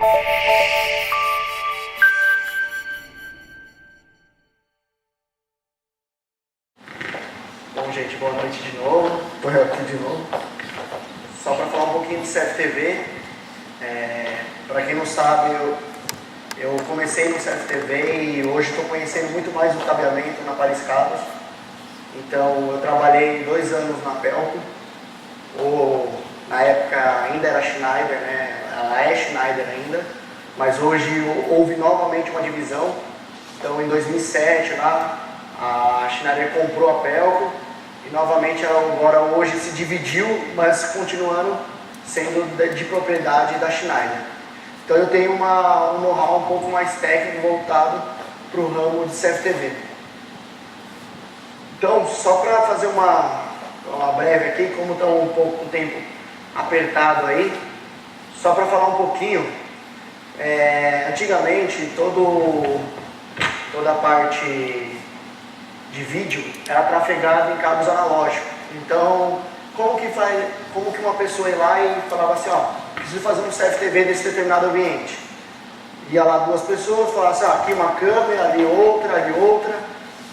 Bom, gente, boa noite de novo. Estou eu aqui de novo. Só para falar um pouquinho de CFTV. Para quem não sabe, eu comecei no CFTV e hoje estou conhecendo muito mais o cabeamento na Paris Cabos. Então, eu trabalhei 2 anos na Pelco, ou na época ainda era Schneider, né? Ela é Schneider ainda, mas hoje houve novamente uma divisão. Então, em 2007, lá, a Schneider comprou a Pelco e novamente ela agora hoje se dividiu, mas continuando sendo de propriedade da Schneider. Então, eu tenho um know-how um pouco mais técnico voltado para o ramo de CFTV. Então, só para fazer uma breve aqui, como está um pouco o tempo apertado aí, só para falar um pouquinho, antigamente toda a parte de vídeo era trafegada em cabos analógicos. Então, como que uma pessoa ia lá e falava assim, ó, preciso fazer um CFTV desse determinado ambiente? Ia lá 2 pessoas, falavam assim, aqui uma câmera, ali outra.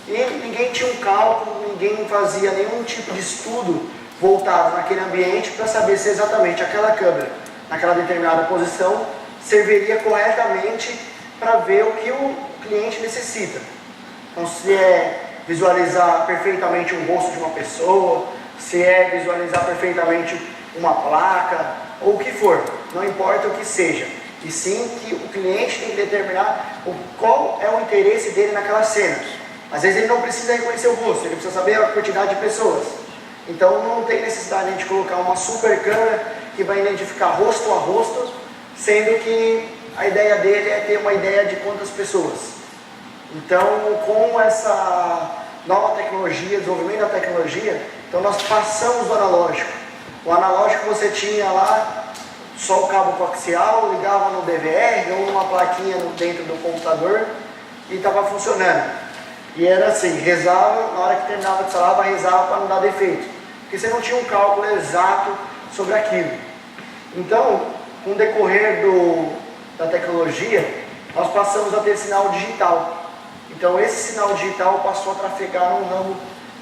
E ninguém tinha um cálculo, ninguém fazia nenhum tipo de estudo voltado naquele ambiente para saber se exatamente aquela câmera, naquela determinada posição, serviria corretamente para ver o que o cliente necessita. Então, se é visualizar perfeitamente o rosto de uma pessoa, se é visualizar perfeitamente uma placa, ou o que for, não importa o que seja. E sim que o cliente tem que determinar qual é o interesse dele naquelas cenas. Às vezes ele não precisa reconhecer o rosto, ele precisa saber a quantidade de pessoas. Então não tem necessidade de colocar uma super câmera que vai identificar rosto a rosto, sendo que a ideia dele é ter uma ideia de quantas pessoas. Então, com essa nova tecnologia, desenvolvimento da tecnologia, então nós passamos do analógico. O analógico você tinha lá só o cabo coaxial, ligava no DVR ou numa plaquinha dentro do computador e estava funcionando. E era assim, rezava, na hora que terminava de salava, rezava para não dar defeito. Porque você não tinha um cálculo exato sobre aquilo. Então, com o decorrer da tecnologia, nós passamos a ter sinal digital. Então, esse sinal digital passou a trafegar no ramo,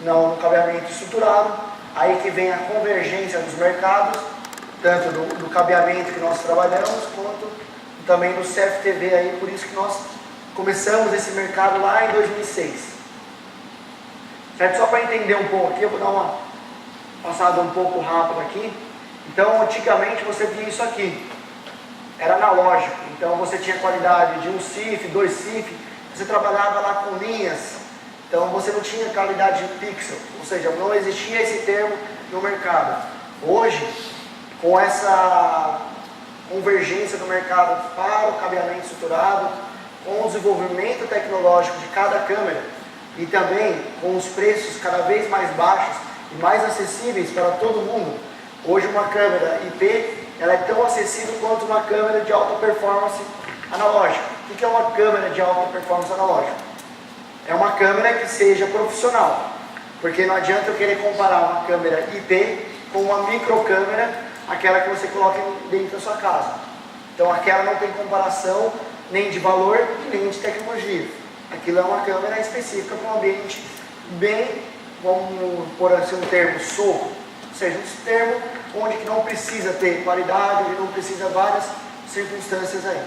no cabeamento estruturado. Aí que vem a convergência dos mercados, tanto do cabeamento que nós trabalhamos, quanto também do CFTV aí, por isso que nós começamos esse mercado lá em 2006. Certo? Só para entender um pouco aqui, eu vou dar uma passada um pouco rápida aqui. Então, antigamente você via isso aqui, era analógico. Então, você tinha qualidade de 1 CIF, 2 CIF, você trabalhava lá com linhas. Então, você não tinha qualidade de pixel, ou seja, não existia esse termo no mercado. Hoje, com essa convergência do mercado para o cabeamento estruturado, com o desenvolvimento tecnológico de cada câmera e também com os preços cada vez mais baixos e mais acessíveis para todo mundo, hoje uma câmera IP ela é tão acessível quanto uma câmera de alta performance analógica. O que é uma câmera de alta performance analógica? É uma câmera que seja profissional, porque não adianta eu querer comparar uma câmera IP com uma microcâmera, aquela que você coloca dentro da sua casa. Então aquela não tem comparação nem de valor e nem de tecnologia. Aquilo é uma câmera específica para um ambiente bem, vamos por assim um termo, solto, ou seja, um termo onde que não precisa ter qualidade, onde não precisa várias circunstâncias aí.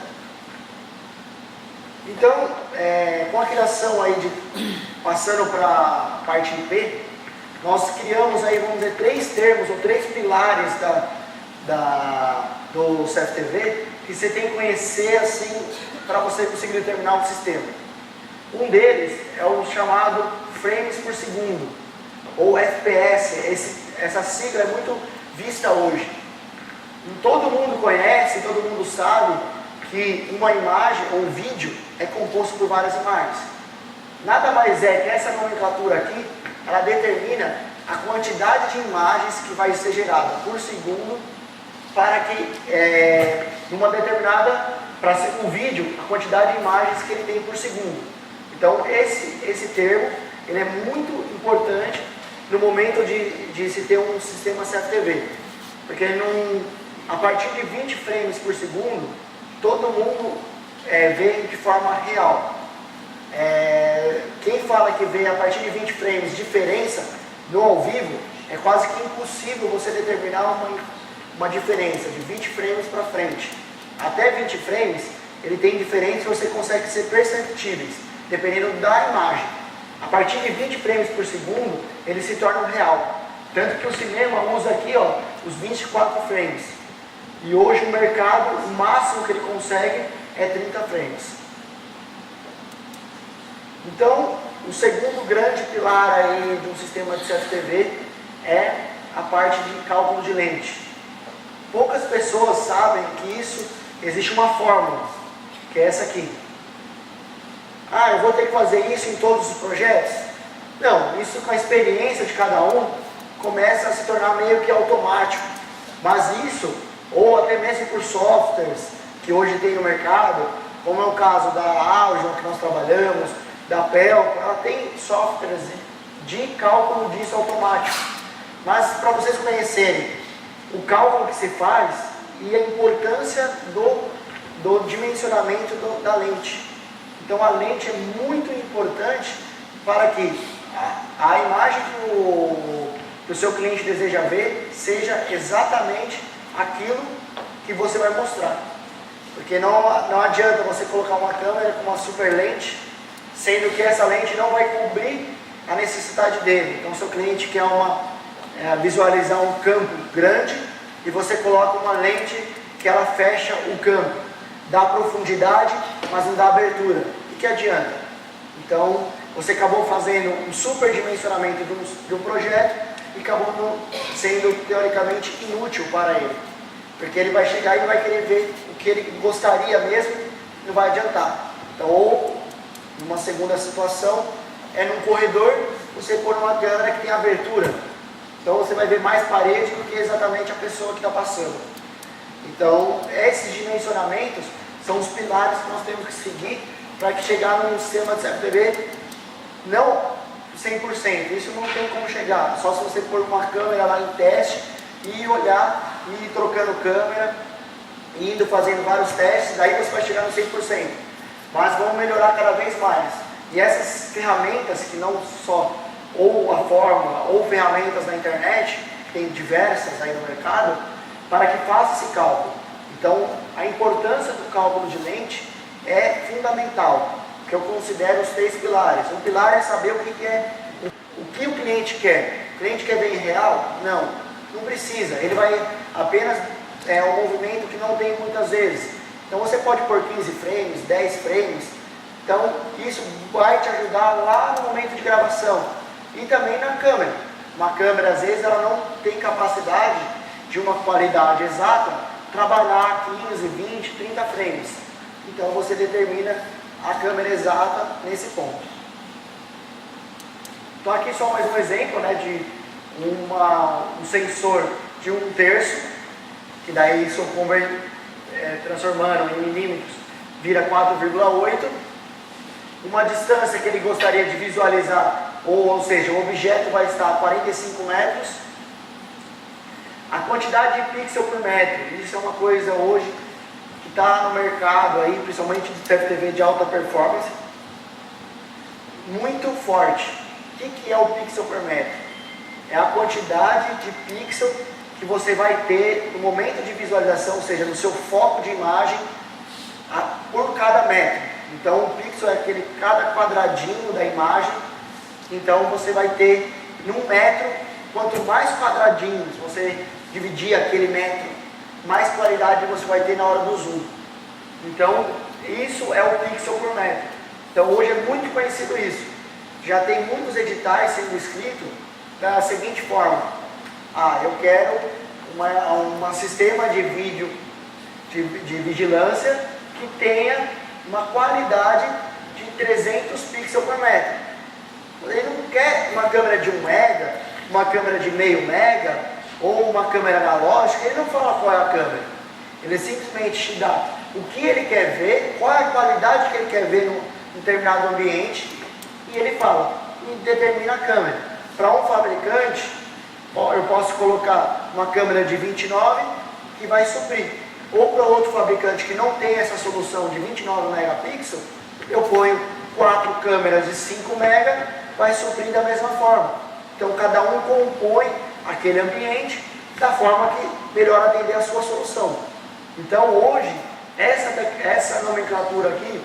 Então, com a criação aí passando para a parte IP, nós criamos aí, vamos dizer, 3 termos ou 3 pilares do CFTV que você tem que conhecer assim para você conseguir determinar o sistema. Um deles é o chamado frames por segundo, ou FPS. Essa sigla é muito vista hoje. Todo mundo conhece, todo mundo sabe que uma imagem ou um vídeo é composto por várias imagens. Nada mais é que essa nomenclatura aqui, ela determina a quantidade de imagens que vai ser gerada por segundo para que, numa determinada, para um vídeo, a quantidade de imagens que ele tem por segundo. Então, esse termo, ele é muito importante no momento de se ter um sistema CFTV, porque a partir de 20 frames por segundo, todo mundo vê de forma real. Quem fala que vê a partir de 20 frames diferença no ao vivo, é quase que impossível você determinar uma diferença de 20 frames para frente. Até 20 frames, ele tem diferença e você consegue ser perceptíveis, dependendo da imagem. A partir de 20 frames por segundo, ele se torna real. Tanto que o cinema usa aqui os 24 frames. E hoje o mercado, o máximo que ele consegue é 30 frames. Então, o segundo grande pilar aí de um sistema de CFTV é a parte de cálculo de lente. Poucas pessoas sabem que existe uma fórmula, que é essa aqui. Eu vou ter que fazer isso em todos os projetos? Não, isso com a experiência de cada um começa a se tornar meio que automático. Mas isso, ou até mesmo por softwares que hoje tem no mercado, como é o caso da Aljon que nós trabalhamos, da Pelco, ela tem softwares de cálculo disso automático. Mas para vocês conhecerem o cálculo que se faz e a importância do dimensionamento da lente. Então a lente é muito importante para que a imagem que o seu cliente deseja ver seja exatamente aquilo que você vai mostrar. Porque não adianta você colocar uma câmera com uma super lente, sendo que essa lente não vai cobrir a necessidade dele. Então, seu cliente quer visualizar um campo grande e você coloca uma lente que ela fecha o campo, dá profundidade, mas não dá abertura. O que adianta? Então, você acabou fazendo um super dimensionamento de um projeto e acabou sendo teoricamente inútil para ele. Porque ele vai chegar e vai querer ver o que ele gostaria mesmo, não vai adiantar. Então, ou numa segunda situação, num corredor, você pôr uma câmera que tem abertura. Então você vai ver mais parede do que exatamente a pessoa que está passando. Então, esses dimensionamentos são os pilares que nós temos que seguir para que chegar num sistema de CFTV não 100%. Isso não tem como chegar. Só se você pôr uma câmera lá em teste e olhar, e ir trocando câmera, indo fazendo vários testes, daí você vai chegar no 100%. Mas vamos melhorar cada vez mais. E essas ferramentas, que não só ou a fórmula ou ferramentas na internet, que tem diversas aí no mercado, para que faça esse cálculo. Então, a importância do cálculo de lente é fundamental, que eu considero os 3 pilares. Um pilar é saber o que o cliente quer. O cliente quer ver em real? Não precisa. Ele vai apenas um movimento que não tem muitas vezes. Então você pode pôr 15 frames, 10 frames. Então isso vai te ajudar lá no momento de gravação. E também na câmera. Uma câmera às vezes ela não tem capacidade de uma qualidade exata trabalhar 15, 20, 30 frames. Então você determina a câmera exata nesse ponto. Então aqui só mais um exemplo, de um sensor de 1/3, que daí isso transformando em milímetros, vira 4,8. Uma distância que ele gostaria de visualizar, ou seja, o objeto vai estar a 45 metros. A quantidade de pixel por metro, isso é uma coisa hoje que está no mercado, aí, principalmente de CFTV de alta performance, muito forte. O que é o pixel por metro? É a quantidade de pixel que você vai ter no momento de visualização, ou seja, no seu foco de imagem, por cada metro. Então, o pixel é cada quadradinho da imagem. Então, você vai ter num metro, quanto mais quadradinhos você dividir aquele metro, mais claridade você vai ter na hora do zoom. Então, isso é o pixel por metro. Então, hoje é muito conhecido isso. Já tem muitos editais sendo escritos da seguinte forma: eu quero um sistema de vídeo de vigilância que tenha uma qualidade de 300 pixels por metro. Ele não quer uma câmera de 1 mega, uma câmera de meio mega ou uma câmera analógica. Ele não fala qual é a câmera. Ele simplesmente te dá o que ele quer ver, qual é a qualidade que ele quer ver num determinado ambiente, e ele fala, e determina a câmera. Para um fabricante, eu posso colocar uma câmera de 29 que vai suprir. ou para outro fabricante que não tem essa solução de 29 megapixels, eu ponho 4 câmeras de 5 mega, vai suprir da mesma forma. Então cada um compõe aquele ambiente da forma que melhor atender a sua solução. Então hoje, essa nomenclatura aqui,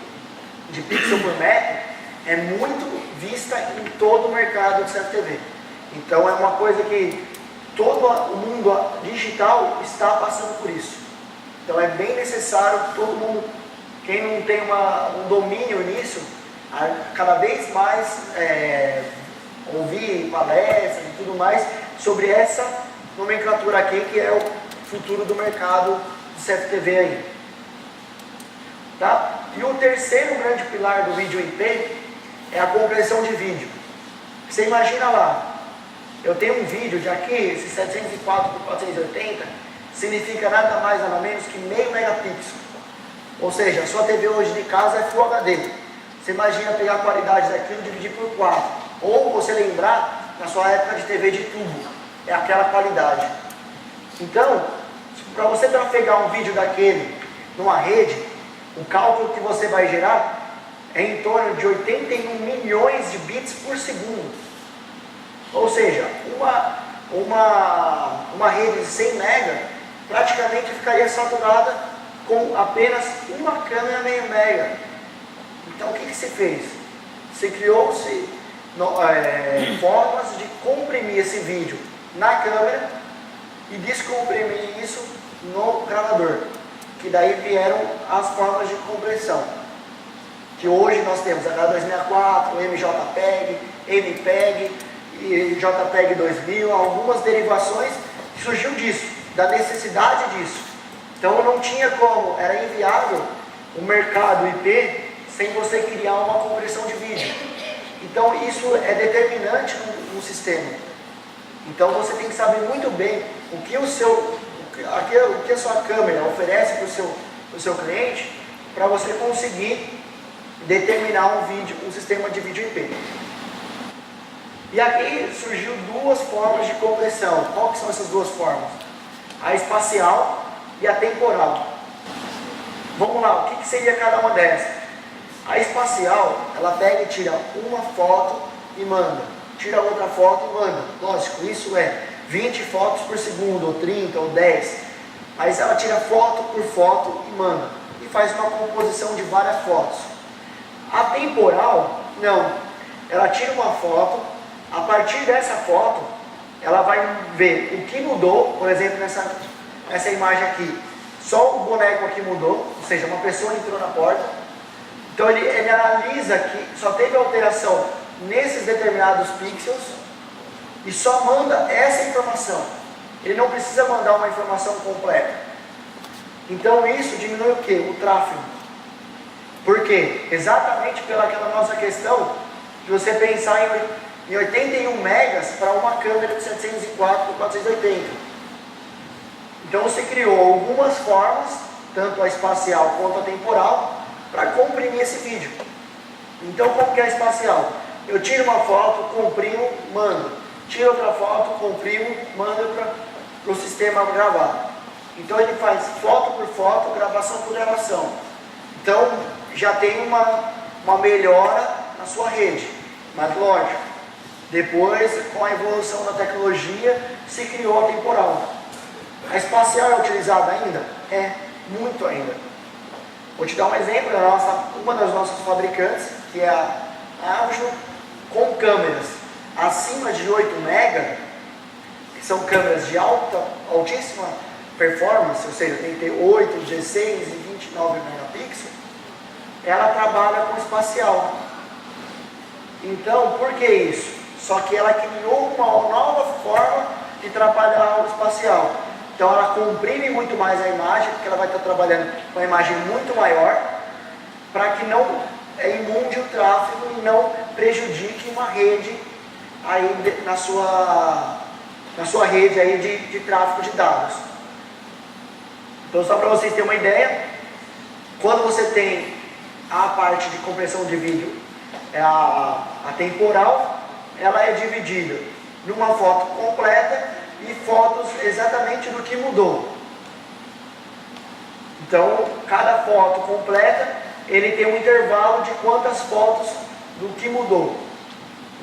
de pixel por metro, é muito vista em todo o mercado de CFTV. Então é uma coisa que todo o mundo digital está passando por isso. Então é bem necessário que todo mundo, quem não tem um domínio nisso, cada vez mais ouvir palestras e tudo mais sobre essa nomenclatura aqui, que é o futuro do mercado de CFTV aí. Tá? E o terceiro grande pilar do vídeo IP é a compressão de vídeo. Você imagina lá, eu tenho um vídeo de aqui, esse 704 por 480, significa nada mais nada menos que meio megapixel. Ou seja, a sua TV hoje de casa é Full HD. Você imagina pegar a qualidade daquilo e dividir por 4. Ou você lembrar, na sua época de TV de tubo, é aquela qualidade. Então, para você trafegar um vídeo daquele numa rede, o cálculo que você vai gerar é em torno de 81 milhões de bits por segundo. Ou seja, uma rede de 100 mega praticamente ficaria saturada com apenas uma câmera meio mega. Então o que se fez? Se criou-se formas de comprimir esse vídeo na câmera e descomprimir isso no gravador, que daí vieram as formas de compressão, que hoje nós temos H264, MJPEG, MPEG e JPEG 2000, algumas derivações que surgiu disso, da necessidade disso. Então não tinha como, era inviável o mercado IP sem você criar uma compressão de vídeo. Então isso é determinante no sistema. Então você tem que saber muito bem o que a sua câmera oferece para o seu cliente, para você conseguir determinar um sistema de vídeo IP. E aqui surgiu duas formas de compressão. Qual que são essas duas formas? A espacial e a temporal. Vamos lá, o que seria cada uma dessas? A espacial, ela pega e tira uma foto e manda. Tira outra foto e manda. Lógico, isso é 20 fotos por segundo, ou 30, ou 10. Mas ela tira foto por foto e manda. E faz uma composição de várias fotos. A temporal, não. Ela tira uma foto, a partir dessa foto, ela vai ver o que mudou, por exemplo, nessa imagem aqui. Só o boneco aqui mudou, ou seja, uma pessoa entrou na porta. Então ele analisa que só teve alteração nesses determinados pixels e só manda essa informação. Ele não precisa mandar uma informação completa. Então isso diminui o que? O tráfego. Por quê? Exatamente pelaquela nossa questão de você pensar em 81 megas para uma câmera de 704 por 480. Então você criou algumas formas, tanto a espacial quanto a temporal, para comprimir esse vídeo. Então como que é a espacial? Eu tiro uma foto, comprimo, mando. Tiro outra foto, comprimo, mando para o sistema gravar. Então ele faz foto por foto, gravação por gravação. Então já tem uma melhora na sua rede. Mas lógico, depois com a evolução da tecnologia se criou a temporal. A espacial é utilizada ainda? É, muito ainda. Vou te dar um exemplo, uma das nossas fabricantes, que é a Avjo, com câmeras acima de 8 mega, que são câmeras de altíssima performance, ou seja, tem que ter 8, 16 e 29 megapixels, ela trabalha com espacial. Então, por que isso? Só que ela criou uma nova forma de trabalhar o espacial. Então ela comprime muito mais a imagem, porque ela vai estar trabalhando com uma imagem muito maior, para que não inunde o tráfego e não prejudique uma rede aí na sua rede aí de tráfego de dados. Então só para vocês terem uma ideia, quando você tem a parte de compressão de vídeo, a temporal, ela é dividida numa foto completa e fotos exatamente do que mudou. Então, cada foto completa, ele tem um intervalo de quantas fotos do que mudou.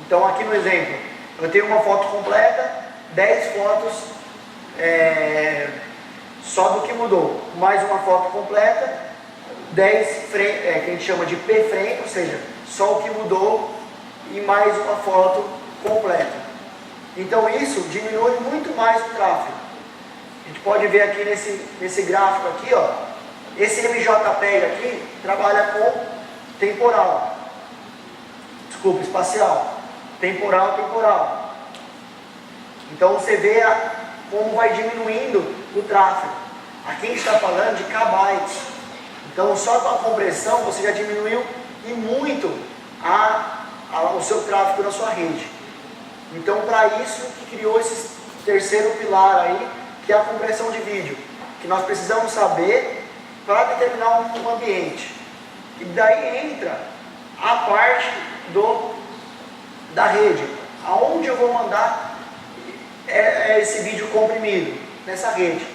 Então, aqui no exemplo, eu tenho uma foto completa, 10 fotos só do que mudou. Mais uma foto completa, 10 frame, que a gente chama de P-frame, ou seja, só o que mudou, e mais uma foto completa. Então, isso diminui muito mais o tráfego. A gente pode ver aqui nesse gráfico aqui, ó, esse MJPEG aqui trabalha com temporal. Desculpa, espacial. Temporal. Então você vê como vai diminuindo o tráfego. Aqui a gente está falando de kbytes. Então só com a compressão você já diminuiu e muito o seu tráfego na sua rede. Então para isso que criou esse terceiro pilar aí, que é a compressão de vídeo, que nós precisamos saber para determinar um ambiente. E daí entra a parte da rede, aonde eu vou mandar esse vídeo comprimido, nessa rede.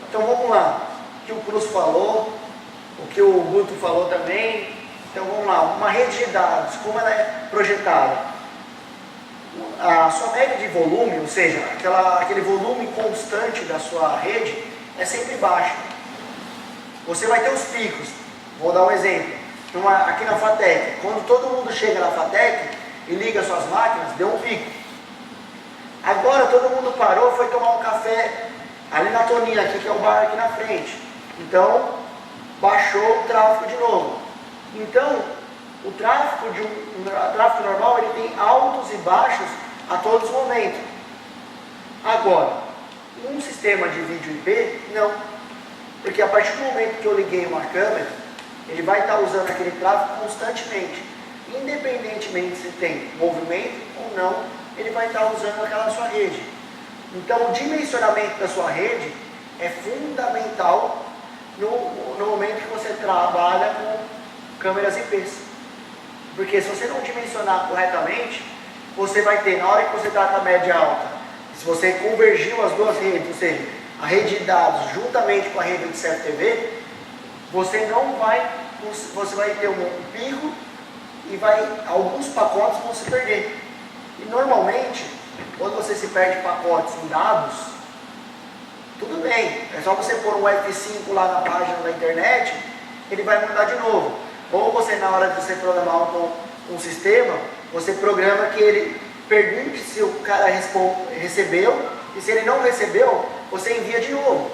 Então vamos lá, o que o Cruz falou, o que o Guto falou também. Então vamos lá, uma rede de dados, como ela é projetada? A sua média de volume, ou seja, aquele volume constante da sua rede é sempre baixo. Você vai ter os picos. Vou dar um exemplo. Aqui na FATEC, quando todo mundo chega na FATEC e liga suas máquinas, deu um pico. Agora todo mundo parou, foi tomar um café ali na Toninha, aqui, que é o bar aqui na frente. Então, baixou o tráfego de novo. Então, o tráfego normal, ele tem altos e baixos a todos os momentos. Agora, um sistema de vídeo IP, não. Porque a partir do momento que eu liguei uma câmera, ele vai estar usando aquele tráfego constantemente. Independentemente se tem movimento ou não, ele vai estar usando aquela sua rede. Então, o dimensionamento da sua rede é fundamental no momento que você trabalha com câmeras IPs. Porque se você não dimensionar corretamente, você vai ter, na hora que você está com a média alta, se você convergiu as duas redes, ou seja, a rede de dados juntamente com a rede de CFTV, você vai ter um pico e alguns pacotes vão se perder. E normalmente, quando você se perde pacotes em dados, tudo bem, é só você pôr um F5 lá na página da internet, ele vai mandar de novo. Ou você, na hora de você programar um sistema, você programa que ele pergunte se o cara recebeu, e se ele não recebeu, você envia de novo.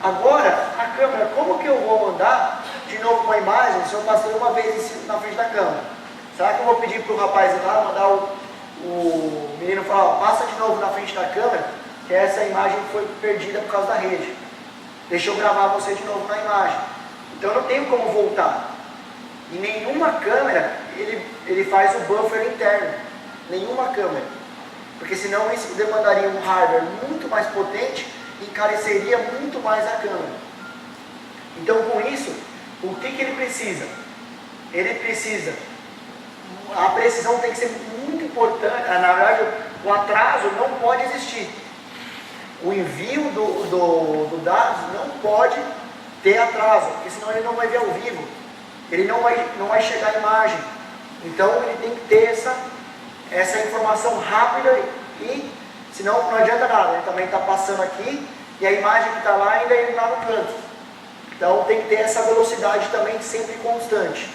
Agora, a câmera, como que eu vou mandar de novo uma imagem se eu passei uma vez na frente da câmera? Será que eu vou pedir para o rapaz ir lá, mandar o menino falar, ó, passa de novo na frente da câmera, que essa imagem foi perdida por causa da rede. Deixa eu gravar você de novo na imagem. Então eu não tenho como voltar. E nenhuma câmera, ele faz o buffer interno. Nenhuma câmera. Porque senão isso demandaria um hardware muito mais potente e encareceria muito mais a câmera. Então com isso, o que ele precisa? Ele precisa, a precisão tem que ser muito importante, na verdade o atraso não pode existir. O envio do dados não pode ter atraso, porque senão ele não vai ver ao vivo. Ele não vai chegar a imagem. Então ele tem que ter essa informação rápida e senão não adianta nada. Ele também está passando aqui e a imagem que está lá ainda é lá no canto. Então tem que ter essa velocidade também sempre constante.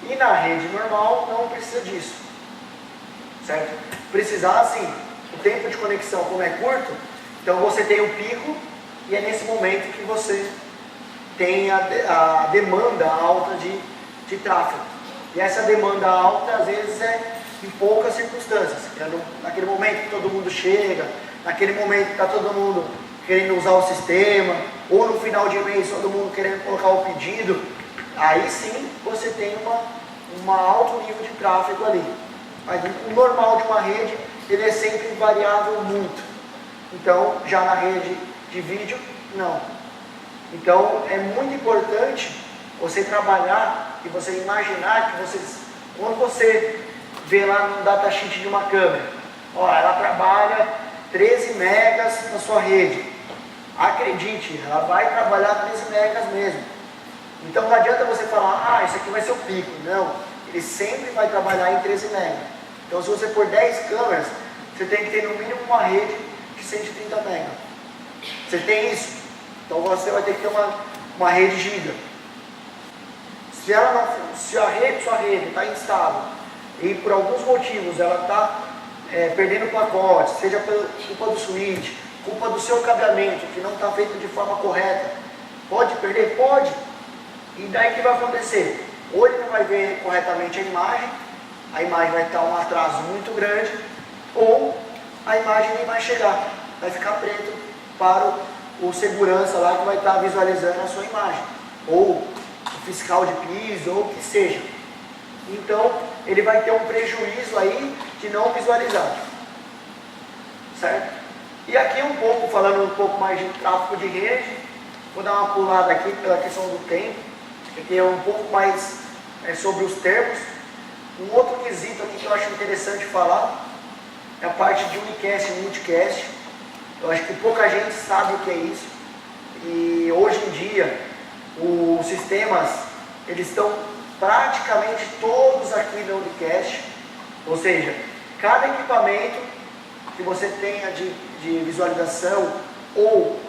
E na rede normal não precisa disso. Certo? Precisar assim, o tempo de conexão como é curto, então você tem o pico e é nesse momento que você tem a demanda alta de tráfego. E essa demanda alta, às vezes, é em poucas circunstâncias. Naquele momento que todo mundo chega, naquele momento que está todo mundo querendo usar o sistema, ou no final de mês todo mundo querendo colocar o pedido, aí sim você tem um alto nível de tráfego ali. Mas o normal de uma rede, ele é sempre variável muito. Então, já na rede de vídeo, não. Então é muito importante você trabalhar e você imaginar que quando você vê lá no datasheet de uma câmera, ó, ela trabalha 13 megas na sua rede. acredite, ela vai trabalhar 13 megas mesmo. Então não adianta você falar, isso aqui vai ser o pico. Não, ele sempre vai trabalhar em 13 megas. Então se você pôr 10 câmeras, você tem que ter no mínimo uma rede de 130 megas. Você tem isso? Então você vai ter que ter uma rede giga. Se a sua rede está instável e por alguns motivos ela está perdendo pacote, seja por culpa do switch, culpa do seu cabeamento que não está feito de forma correta, pode perder? Pode. E daí o que vai acontecer? Ou ele não vai ver corretamente a imagem vai estar um atraso muito grande, ou a imagem nem vai chegar, vai ficar preto para o segurança lá que vai estar visualizando a sua imagem, ou o fiscal de piso, ou o que seja. Então, ele vai ter um prejuízo aí de não visualizar, certo? E aqui falando um pouco mais de tráfego de rede, vou dar uma pulada aqui pela questão do tempo, que é um pouco mais sobre os termos. Um outro quesito aqui que eu acho interessante falar é a parte de unicast e multicast. Eu acho que pouca gente sabe o que é isso. E hoje em dia, os sistemas, eles estão praticamente todos aqui no unicast. Ou seja, cada equipamento que você tenha de visualização ou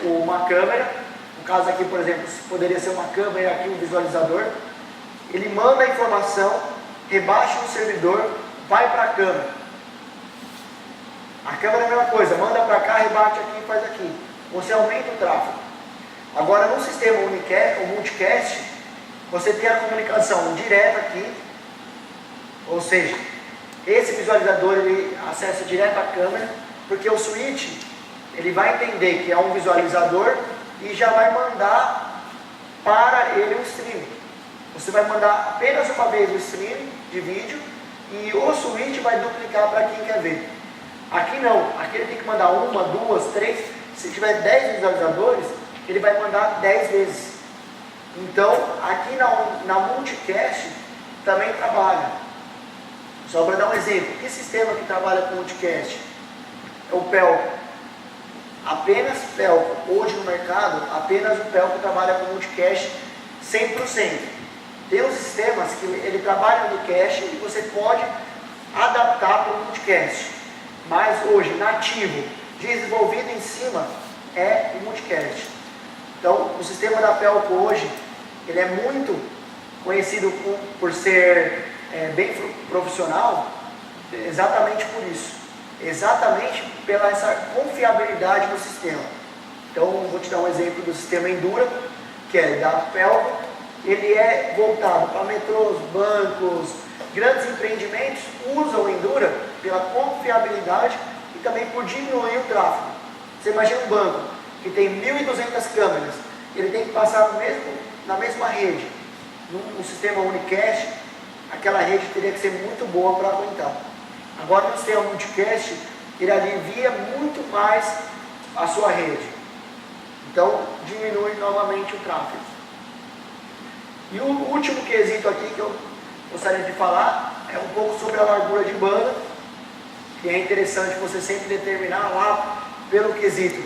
uma câmera, no caso aqui, por exemplo, poderia ser uma câmera e aqui um visualizador, ele manda a informação, rebaixa no servidor, vai para a câmera. A câmera é a mesma coisa, manda para cá, rebate aqui e faz aqui. Você aumenta o tráfego. Agora no sistema unicast ou multicast, você tem a comunicação direta aqui, ou seja, esse visualizador ele acessa direto à câmera, porque o switch ele vai entender que é um visualizador e já vai mandar para ele o stream. Você vai mandar apenas uma vez o stream de vídeo e o switch vai duplicar para quem quer ver. Aqui não, aqui ele tem que mandar uma, duas, três. Se tiver 10 visualizadores, ele vai mandar 10 vezes. Então, aqui na multicast também trabalha. Só para dar um exemplo, que sistema que trabalha com multicast? É o Pelco. Apenas Pelco. Hoje no mercado, apenas o Pelco trabalha com multicast 100%. Tem os sistemas que ele trabalha no unicast e você pode adaptar para o multicast. Mas hoje, nativo, desenvolvido em cima, é o multicast. Então, o sistema da Pelco hoje, ele é muito conhecido por ser bem profissional, exatamente por isso. Exatamente pela essa confiabilidade do sistema. Então, vou te dar um exemplo do sistema Endura, que é da Pelco. Ele é voltado para metrôs, bancos, grandes empreendimentos, usam o Endura pela confiabilidade e também por diminuir o tráfego. Você imagina um banco que tem 1.200 câmeras, ele tem que passar na mesma rede. No sistema unicast, aquela rede teria que ser muito boa para aguentar. Agora no sistema multicast, ele alivia muito mais a sua rede. Então, diminui novamente o tráfego. E o último quesito aqui que eu gostaria de falar é um pouco sobre a largura de banda, que é interessante você sempre determinar lá pelo quesito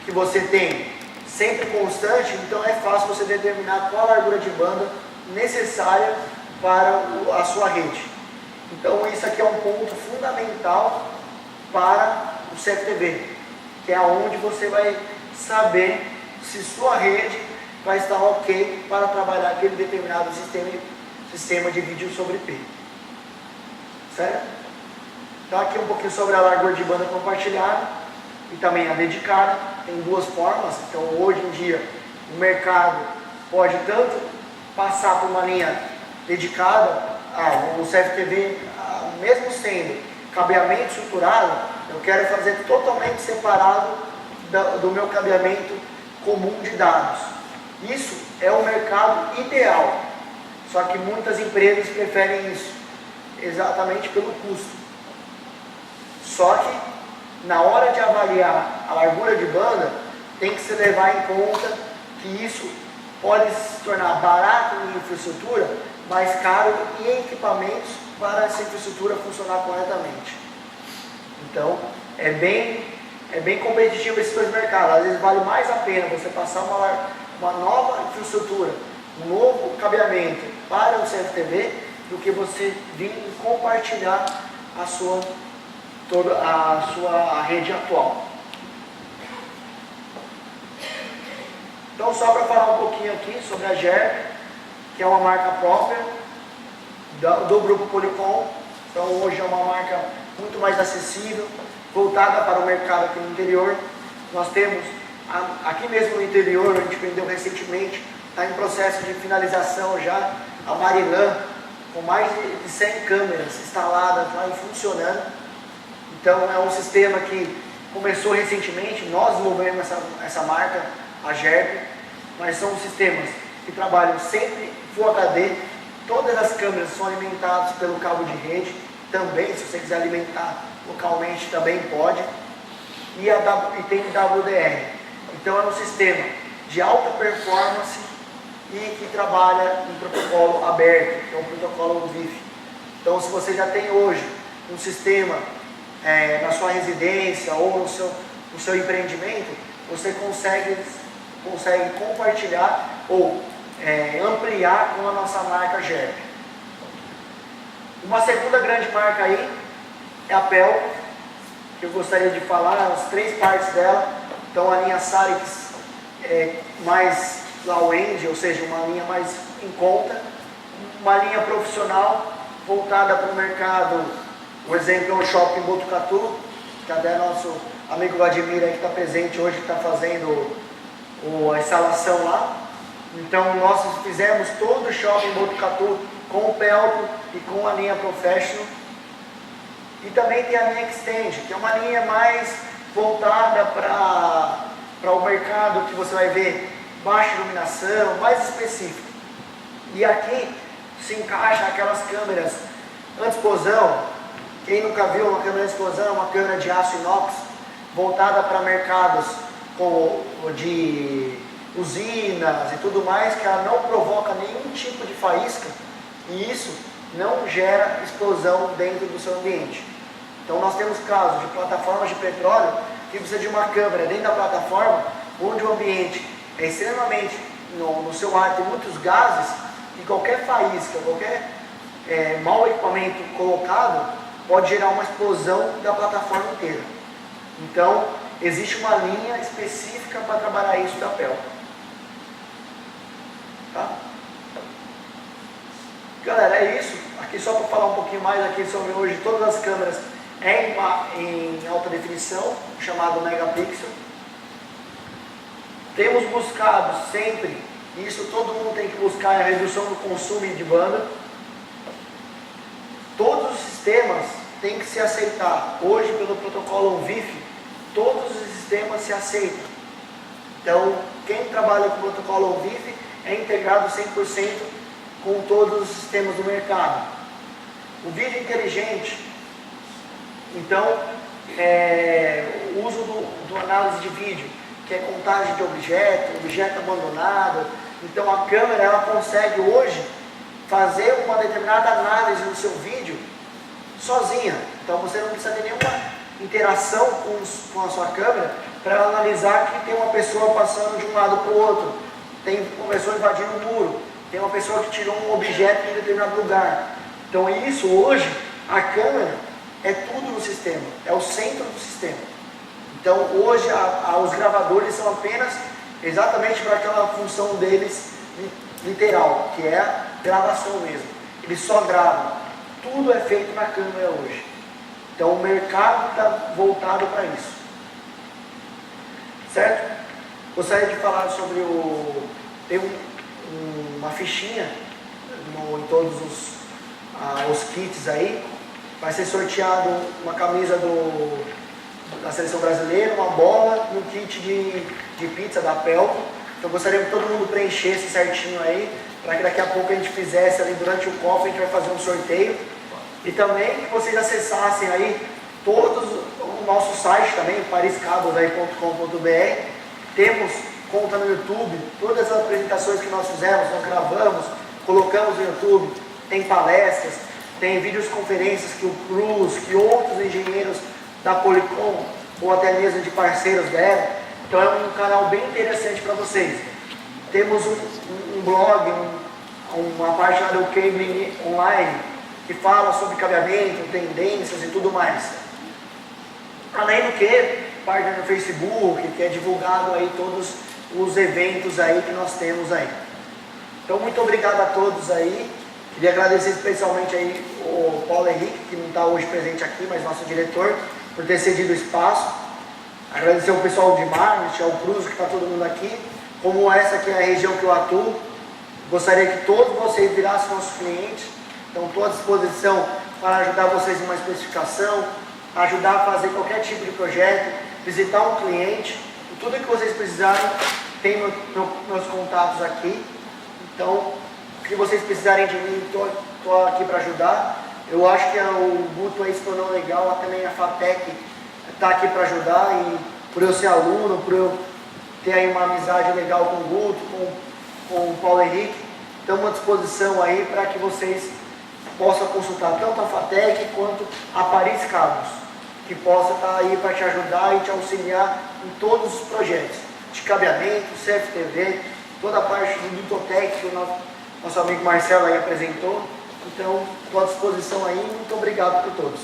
que você tem sempre constante, então é fácil você determinar qual a largura de banda necessária para a sua rede. Então isso aqui é um ponto fundamental para o CFTV, que é onde você vai saber se sua rede vai estar ok para trabalhar aquele determinado sistema de vídeo sobre IP. Certo? Então aqui um pouquinho sobre a largura de banda compartilhada e também a dedicada. Tem duas formas. Então hoje em dia o mercado pode tanto passar por uma linha dedicada, o CFTV, mesmo sendo cabeamento estruturado, eu quero fazer totalmente separado do meu cabeamento comum de dados. Isso é o mercado ideal, só que muitas empresas preferem isso, exatamente pelo custo. Só que na hora de avaliar a largura de banda, tem que se levar em conta que isso pode se tornar barato em infraestrutura, mais caro em equipamentos para essa infraestrutura funcionar corretamente. Então, é bem é bem competitivo esses dois mercados. Às vezes vale mais a pena você passar uma nova infraestrutura, um novo cabeamento para o CFTV, do que você vir compartilhar toda a sua rede atual. Então, só para falar um pouquinho aqui sobre a GERP, que é uma marca própria do Grupo Polycom. Então, hoje é uma marca muito mais acessível, voltada para o mercado aqui no interior. Nós temos, aqui mesmo no interior, a gente vendeu recentemente, está em processo de finalização já, a Marilã, com mais de 100 câmeras instaladas lá e funcionando. Então, é um sistema que começou recentemente, nós desenvolvemos essa marca, a GERP, mas são sistemas que trabalham sempre Full HD, todas as câmeras são alimentadas pelo cabo de rede, também, se você quiser alimentar localmente, também pode, e tem WDR. Então é um sistema de alta performance e que trabalha em protocolo aberto, que é o protocolo WiFi. Então, se você já tem hoje um sistema na sua residência ou no seu empreendimento, você consegue compartilhar ou ampliar com a nossa marca GERP. Uma segunda grande marca aí é a Pelco, que eu gostaria de falar, as 3 partes dela. Então, a linha Sarix mais low-end, ou seja, uma linha mais em conta, uma linha profissional voltada para o mercado. O exemplo é o Shopping Botucatu, que até nosso amigo Vladimir aí que está presente hoje, que está fazendo a instalação lá. Então, nós fizemos todo o Shopping Botucatu com o Pelco e com a linha Professional. E também tem a linha Extend, que é uma linha mais voltada para o mercado que você vai ver baixa iluminação, mais específico. E aqui se encaixa aquelas câmeras anti-explosão. Quem nunca viu uma câmera anti-explosão, é uma câmera de aço inox voltada para mercados de usinas e tudo mais, que ela não provoca nenhum tipo de faísca e isso não gera explosão dentro do seu ambiente. Então nós temos casos de plataformas de petróleo que precisa de uma câmera dentro da plataforma, onde o ambiente é extremamente, no seu ar tem muitos gases, e qualquer faísca, qualquer mau equipamento colocado pode gerar uma explosão da plataforma inteira. Então existe uma linha específica para trabalhar isso da Pelco. Tá? Galera, é isso. Aqui só para falar um pouquinho mais aqui sobre hoje, todas as câmeras em alta definição, chamado megapixel. Temos buscado sempre, e isso todo mundo tem que buscar, é a redução do consumo de banda. Todos os sistemas têm que se aceitar. Hoje, pelo protocolo WiFi, todos os sistemas se aceitam. Então, quem trabalha com o protocolo WiFi é integrado 100% com todos os sistemas do mercado. O vídeo inteligente, então, o uso do análise de vídeo, que é contagem de objeto abandonado. Então, a câmera ela consegue hoje fazer uma determinada análise no seu vídeo sozinha. Então, você não precisa ter nenhuma interação com a sua câmera para analisar que tem uma pessoa passando de um lado para o outro, tem uma pessoa invadindo um muro, tem uma pessoa que tirou um objeto em determinado lugar. Então isso hoje, a câmera é tudo no sistema, é o centro do sistema. Então hoje os gravadores são apenas exatamente para aquela função deles literal, que é a gravação mesmo. Eles só gravam, tudo é feito na câmera hoje. Então o mercado está voltado para isso. Certo? Gostaria de falar sobre tem uma fichinha em todos os kits aí. Vai ser sorteado uma camisa da seleção brasileira, uma bola e um kit de pizza da Pelco. Então gostaria que todo mundo preenchesse certinho aí, para que daqui a pouco a gente fizesse ali durante o copo, a gente vai fazer um sorteio. E também que vocês acessassem aí todos o nosso site também, pariscabos.com.br. Temos conta no YouTube, todas as apresentações que nós fizemos, nós gravamos, colocamos no YouTube, tem palestras, tem vídeos conferências que o Cruz, que outros engenheiros da Polycom ou até mesmo de parceiros dela. Então é um canal bem interessante para vocês. Temos um blog, uma página do Cable Online, que fala sobre cabeamento, tendências e tudo mais. Além do que, página no Facebook, que é divulgado aí todos os eventos aí que nós temos aí. Então, muito obrigado a todos aí. Queria agradecer especialmente aí o Paulo Henrique, que não está hoje presente aqui, mas nosso diretor, por ter cedido o espaço. Agradecer ao pessoal de marketing, ao Cruz, que está todo mundo aqui. Como essa aqui é a região que eu atuo, gostaria que todos vocês virassem nossos clientes. Então, estou à disposição para ajudar vocês em uma especificação, ajudar a fazer qualquer tipo de projeto, visitar um cliente. Tudo que vocês precisarem, tem meus contatos aqui. Então, se vocês precisarem de mim, estou aqui para ajudar. Eu acho que o Guto aí se tornou legal, também a FATEC está aqui para ajudar. E por eu ser aluno, por eu ter aí uma amizade legal com o Guto, com o Paulo Henrique, estamos à disposição aí para que vocês possam consultar tanto a FATEC quanto a Paris Cabos, que possa estar aí para te ajudar e te auxiliar em todos os projetos de cabeamento, CFTV, toda a parte do Dutotec que o nosso amigo Marcelo aí apresentou. Então, estou à disposição aí. Muito obrigado por todos.